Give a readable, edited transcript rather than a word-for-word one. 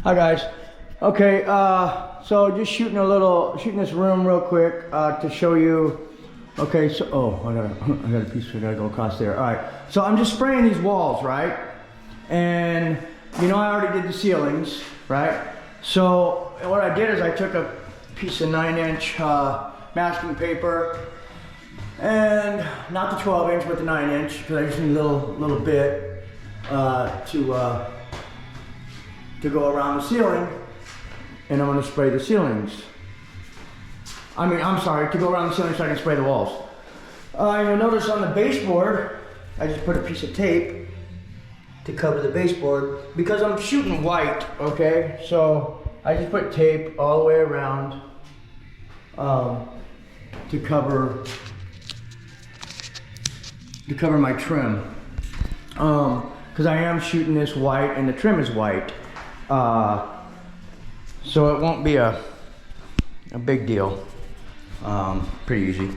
Hi guys. Okay, so just shooting this room real quick to show you. Okay, so I got a piece. I gotta go across there. All right, so I'm just spraying these walls, right? And you know I already did the ceilings, right? So what I did is I took a piece of 9-inch masking paper, and not the 12-inch, but the 9-inch, because I just need a little bit to go around the ceiling, and I'm gonna spray the ceilings. I'm sorry, to go around the ceiling so I can spray the walls. You'll notice on the baseboard, I just put a piece of tape to cover the baseboard because I'm shooting white, okay? So I just put tape all the way around to cover my trim. Because I am shooting this white and the trim is white. So it won't be a big deal. Pretty easy.